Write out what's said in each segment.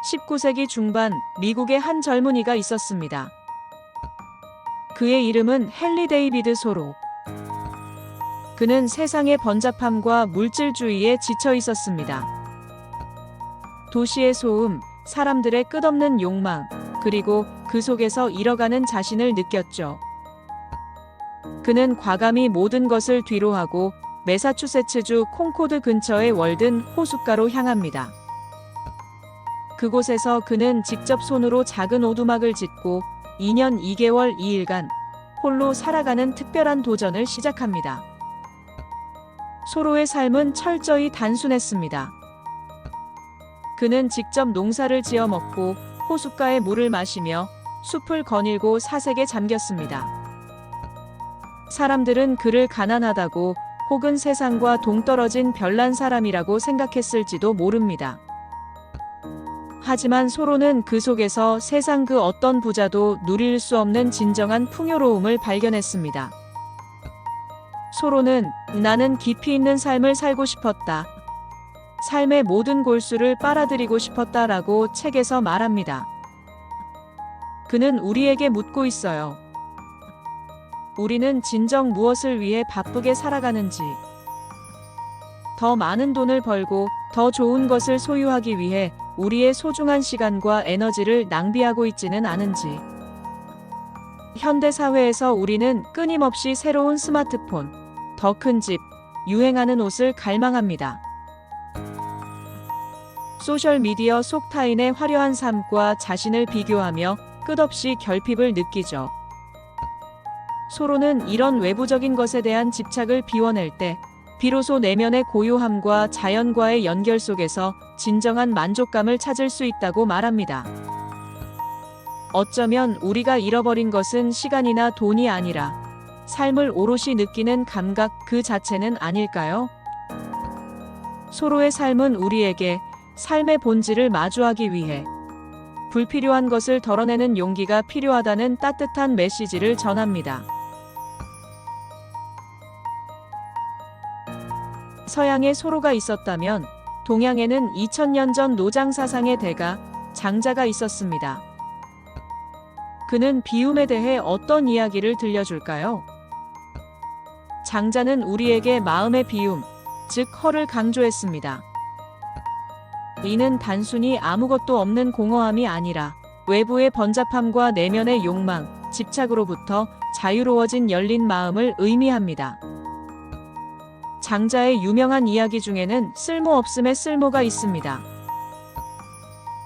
19세기 중반 미국의 한 젊은이가 있었습니다. 그의 이름은 헨리 데이비드 소로. 그는 세상의 번잡함과 물질주의에 지쳐 있었습니다. 도시의 소음, 사람들의 끝없는 욕망, 그리고 그 속에서 잃어가는 자신을 느꼈죠. 그는 과감히 모든 것을 뒤로하고 매사추세츠주 콩코드 근처의 월든 호숫가로 향합니다. 그곳에서 그는 직접 손으로 작은 오두막을 짓고 2년 2개월 2일간 홀로 살아가는 특별한 도전을 시작합니다. 소로의 삶은 철저히 단순했습니다. 그는 직접 농사를 지어 먹고 호숫가의 물을 마시며 숲을 거닐고 사색에 잠겼습니다. 사람들은 그를 가난하다고 혹은 세상과 동떨어진 별난 사람이라고 생각했을지도 모릅니다. 하지만 소로는 그 속에서 세상 그 어떤 부자도 누릴 수 없는 진정한 풍요로움을 발견했습니다. 소로는 나는 깊이 있는 삶을 살고 싶었다. 삶의 모든 골수를 빨아들이고 싶었다라고 책에서 말합니다. 그는 우리에게 묻고 있어요. 우리는 진정 무엇을 위해 바쁘게 살아가는지, 더 많은 돈을 벌고 더 좋은 것을 소유하기 위해 우리의 소중한 시간과 에너지를 낭비하고 있지는 않은지. 현대 사회에서 우리는 끊임없이 새로운 스마트폰, 더 큰 집, 유행하는 옷을 갈망합니다. 소셜미디어 속 타인의 화려한 삶과 자신을 비교하며 끝없이 결핍을 느끼죠. 소로는 이런 외부적인 것에 대한 집착을 비워낼 때 비로소 내면의 고요함과 자연과의 연결 속에서 진정한 만족감을 찾을 수 있다고 말합니다. 어쩌면 우리가 잃어버린 것은 시간이나 돈이 아니라 삶을 오롯이 느끼는 감각 그 자체는 아닐까요? 소로의 삶은 우리에게 삶의 본질을 마주하기 위해 불필요한 것을 덜어내는 용기가 필요하다는 따뜻한 메시지를 전합니다. 서양에 소로가 있었다면 동양에는 2000년 전 노장 사상의 대가 장자가 있었습니다. 그는 비움에 대해 어떤 이야기를 들려줄까요? 장자는 우리에게 마음의 비움, 즉 허를 강조했습니다. 이는 단순히 아무것도 없는 공허함이 아니라 외부의 번잡함과 내면의 욕망, 집착으로부터 자유로워진 열린 마음을 의미합니다. 장자의 유명한 이야기 중에는 쓸모없음의 쓸모가 있습니다.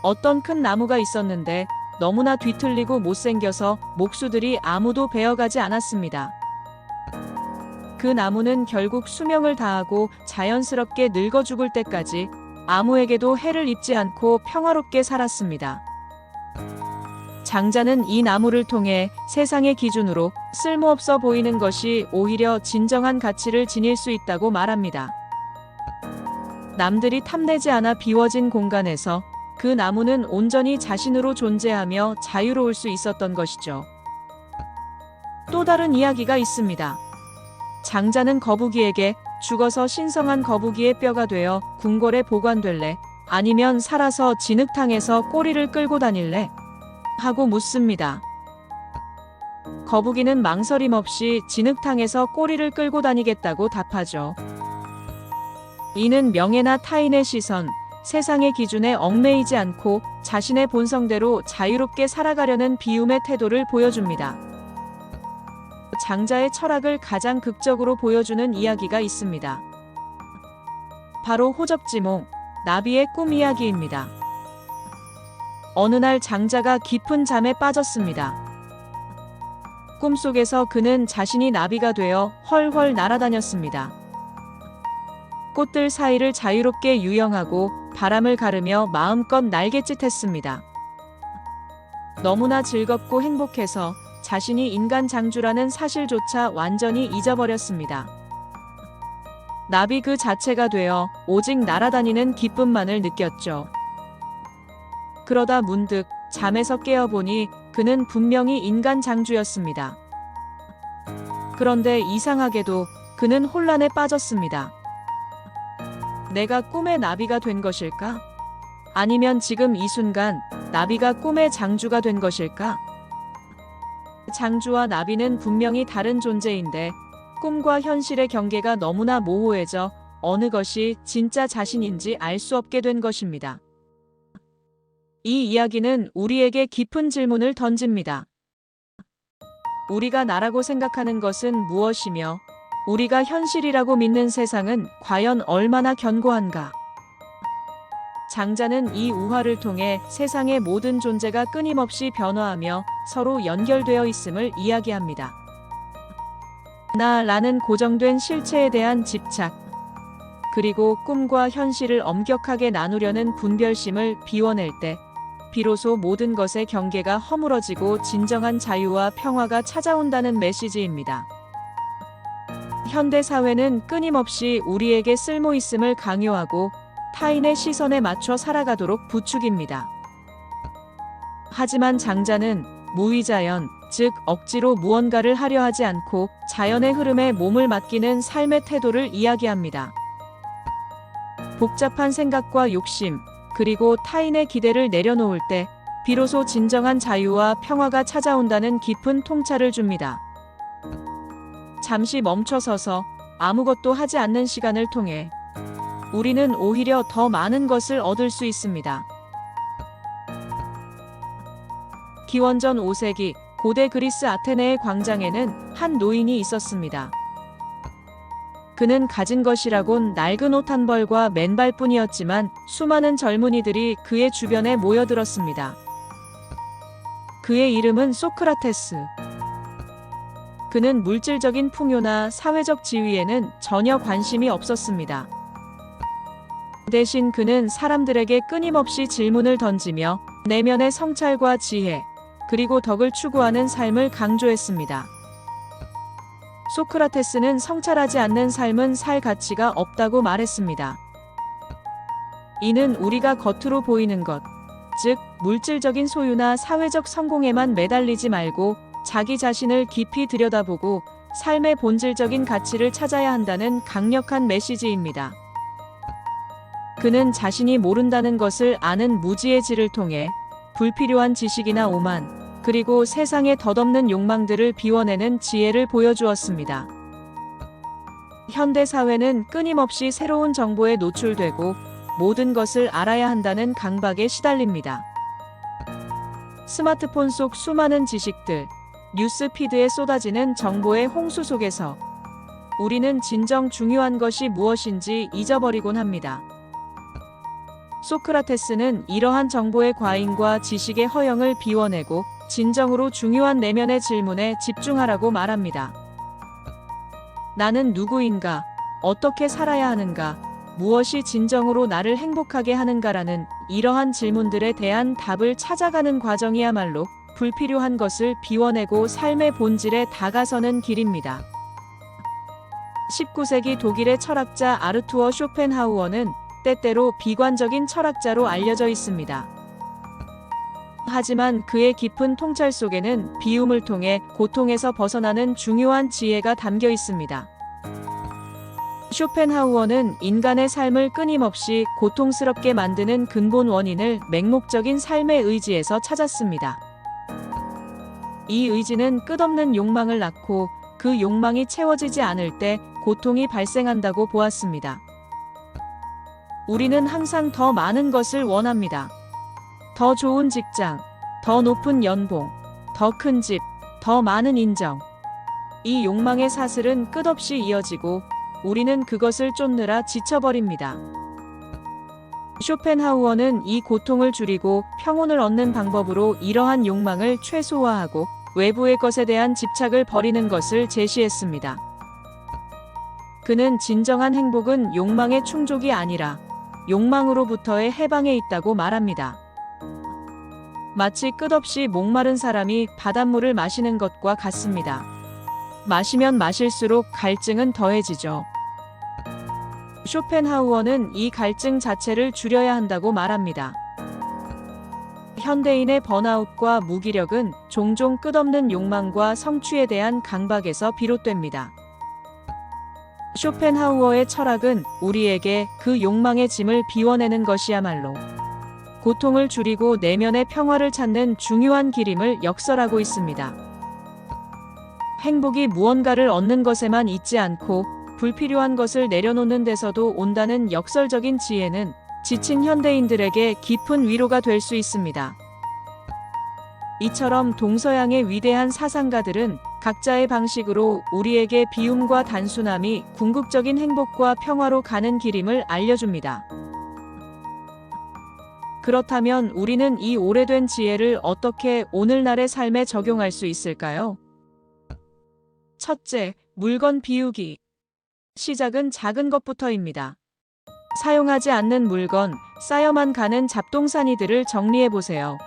어떤 큰 나무가 있었는데 너무나 뒤틀리고 못생겨서 목수들이 아무도 베어가지 않았습니다. 그 나무는 결국 수명을 다하고 자연스럽게 늙어 죽을 때까지 아무에게도 해를 입지 않고 평화롭게 살았습니다. 장자는 이 나무를 통해 세상의 기준으로 쓸모없어 보이는 것이 오히려 진정한 가치를 지닐 수 있다고 말합니다. 남들이 탐내지 않아 비워진 공간에서 그 나무는 온전히 자신으로 존재하며 자유로울 수 있었던 것이죠. 또 다른 이야기가 있습니다. 장자는 거북이에게 죽어서 신성한 거북이의 뼈가 되어 궁궐에 보관될래? 아니면 살아서 진흙탕에서 꼬리를 끌고 다닐래? 하고 묻습니다. 거북이는 망설임 없이 진흙탕에서 꼬리를 끌고 다니겠다고 답하죠. 이는 명예나 타인의 시선, 세상의 기준에 얽매이지 않고 자신의 본성대로 자유롭게 살아가려는 비움의 태도를 보여줍니다. 장자의 철학을 가장 극적으로 보여주는 이야기가 있습니다. 바로 호접지몽, 나비의 꿈 이야기입니다. 어느 날 장자가 깊은 잠에 빠졌습니다. 꿈속에서 그는 자신이 나비가 되어 훨훨 날아다녔습니다. 꽃들 사이를 자유롭게 유영하고 바람을 가르며 마음껏 날갯짓했습니다. 너무나 즐겁고 행복해서 자신이 인간 장주라는 사실조차 완전히 잊어버렸습니다. 나비 그 자체가 되어 오직 날아다니는 기쁨만을 느꼈죠. 그러다 문득 잠에서 깨어보니 그는 분명히 인간 장주였습니다. 그런데 이상하게도 그는 혼란에 빠졌습니다. 내가 꿈의 나비가 된 것일까? 아니면 지금 이 순간 나비가 꿈의 장주가 된 것일까? 장주와 나비는 분명히 다른 존재인데 꿈과 현실의 경계가 너무나 모호해져 어느 것이 진짜 자신인지 알 수 없게 된 것입니다. 이 이야기는 우리에게 깊은 질문을 던집니다. 우리가 나라고 생각하는 것은 무엇이며 우리가 현실이라고 믿는 세상은 과연 얼마나 견고한가? 장자는 이 우화를 통해 세상의 모든 존재가 끊임없이 변화하며 서로 연결되어 있음을 이야기합니다. 나라는 고정된 실체에 대한 집착, 그리고 꿈과 현실을 엄격하게 나누려는 분별심을 비워낼 때 비로소 모든 것의 경계가 허물어지고 진정한 자유와 평화가 찾아온다는 메시지입니다. 현대 사회는 끊임없이 우리에게 쓸모 있음을 강요하고 타인의 시선에 맞춰 살아가도록 부추깁니다. 하지만 장자는 무의자연, 즉 억지로 무언가를 하려 하지 않고 자연의 흐름에 몸을 맡기는 삶의 태도를 이야기합니다. 복잡한 생각과 욕심, 그리고 타인의 기대를 내려놓을 때 비로소 진정한 자유와 평화가 찾아온다는 깊은 통찰을 줍니다. 잠시 멈춰서서 아무것도 하지 않는 시간을 통해 우리는 오히려 더 많은 것을 얻을 수 있습니다. 기원전 5세기 고대 그리스 아테네의 광장에는 한 노인이 있었습니다. 그는 가진 것이라곤 낡은 옷 한 벌과 맨발뿐이었지만 수많은 젊은이들이 그의 주변에 모여들었습니다. 그의 이름은 소크라테스. 그는 물질적인 풍요나 사회적 지위에는 전혀 관심이 없었습니다. 대신 그는 사람들에게 끊임없이 질문을 던지며 내면의 성찰과 지혜, 그리고 덕을 추구하는 삶을 강조했습니다. 소크라테스는 성찰하지 않는 삶은 살 가치가 없다고 말했습니다. 이는 우리가 겉으로 보이는 것, 즉 물질적인 소유나 사회적 성공에만 매달리지 말고 자기 자신을 깊이 들여다보고 삶의 본질적인 가치를 찾아야 한다는 강력한 메시지입니다. 그는 자신이 모른다는 것을 아는 무지의 질을 통해 불필요한 지식이나 오만, 그리고 세상의 덧없는 욕망들을 비워내는 지혜를 보여주었습니다. 현대 사회는 끊임없이 새로운 정보에 노출되고 모든 것을 알아야 한다는 강박에 시달립니다. 스마트폰 속 수많은 지식들, 뉴스 피드에 쏟아지는 정보의 홍수 속에서 우리는 진정 중요한 것이 무엇인지 잊어버리곤 합니다. 소크라테스는 이러한 정보의 과잉과 지식의 허영을 비워내고 진정으로 중요한 내면의 질문에 집중하라고 말합니다. 나는 누구인가? 어떻게 살아야 하는가? 무엇이 진정으로 나를 행복하게 하는가라는 이러한 질문들에 대한 답을 찾아가는 과정이야말로 불필요한 것을 비워내고 삶의 본질에 다가서는 길입니다. 19세기 독일의 철학자 아르투어 쇼펜하우어는 때때로 비관적인 철학자로 알려져 있습니다. 하지만 그의 깊은 통찰 속에는 비움을 통해 고통에서 벗어나는 중요한 지혜가 담겨 있습니다. 쇼펜하우어는 인간의 삶을 끊임없이 고통스럽게 만드는 근본 원인을 맹목적인 삶의 의지에서 찾았습니다. 이 의지는 끝없는 욕망을 낳고 그 욕망이 채워지지 않을 때 고통이 발생한다고 보았습니다. 우리는 항상 더 많은 것을 원합니다. 더 좋은 직장, 더 높은 연봉, 더 큰 집, 더 많은 인정. 이 욕망의 사슬은 끝없이 이어지고 우리는 그것을 쫓느라 지쳐버립니다. 쇼펜하우어는 이 고통을 줄이고 평온을 얻는 방법으로 이러한 욕망을 최소화하고 외부의 것에 대한 집착을 버리는 것을 제시했습니다. 그는 진정한 행복은 욕망의 충족이 아니라 욕망으로부터의 해방에 있다고 말합니다. 마치 끝없이 목마른 사람이 바닷물을 마시는 것과 같습니다. 마시면 마실수록 갈증은 더해지죠. 쇼펜하우어는 이 갈증 자체를 줄여야 한다고 말합니다. 현대인의 번아웃과 무기력은 종종 끝없는 욕망과 성취에 대한 강박에서 비롯됩니다. 쇼펜하우어의 철학은 우리에게 그 욕망의 짐을 비워내는 것이야말로 고통을 줄이고 내면의 평화를 찾는 중요한 길임을 역설하고 있습니다. 행복이 무언가를 얻는 것에만 있지 않고 불필요한 것을 내려놓는 데서도 온다는 역설적인 지혜는 지친 현대인들에게 깊은 위로가 될 수 있습니다. 이처럼 동서양의 위대한 사상가들은 각자의 방식으로 우리에게 비움과 단순함이 궁극적인 행복과 평화로 가는 길임을 알려줍니다. 그렇다면 우리는 이 오래된 지혜를 어떻게 오늘날의 삶에 적용할 수 있을까요? 첫째, 물건 비우기. 시작은 작은 것부터입니다. 사용하지 않는 물건, 쌓여만 가는 잡동사니들을 정리해보세요.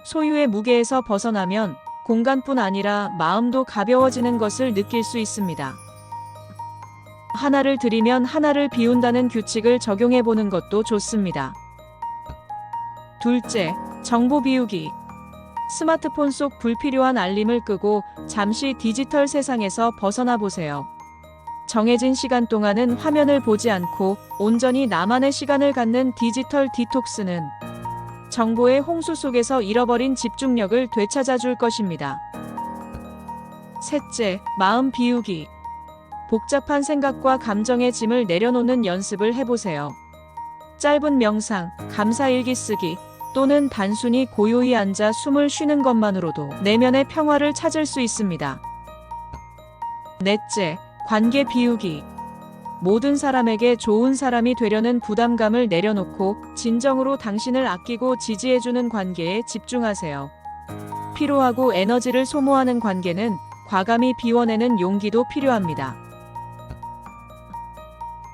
소유의 무게에서 벗어나면 공간뿐 아니라 마음도 가벼워지는 것을 느낄 수 있습니다. 하나를 들이면 하나를 비운다는 규칙을 적용해보는 것도 좋습니다. 둘째, 정보 비우기. 스마트폰 속 불필요한 알림을 끄고 잠시 디지털 세상에서 벗어나 보세요. 정해진 시간 동안은 화면을 보지 않고 온전히 나만의 시간을 갖는 디지털 디톡스는 정보의 홍수 속에서 잃어버린 집중력을 되찾아 줄 것입니다. 셋째, 마음 비우기. 복잡한 생각과 감정의 짐을 내려놓는 연습을 해보세요. 짧은 명상, 감사일기 쓰기, 또는 단순히 고요히 앉아 숨을 쉬는 것만으로도 내면의 평화를 찾을 수 있습니다. 넷째, 관계 비우기. 모든 사람에게 좋은 사람이 되려는 부담감을 내려놓고 진정으로 당신을 아끼고 지지해주는 관계에 집중하세요. 피로하고 에너지를 소모하는 관계는 과감히 비워내는 용기도 필요합니다.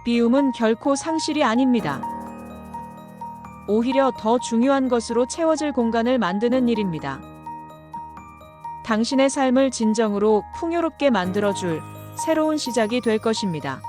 비움은 결코 상실이 아닙니다. 오히려 더 중요한 것으로 채워질 공간을 만드는 일입니다. 당신의 삶을 진정으로 풍요롭게 만들어줄 새로운 시작이 될 것입니다.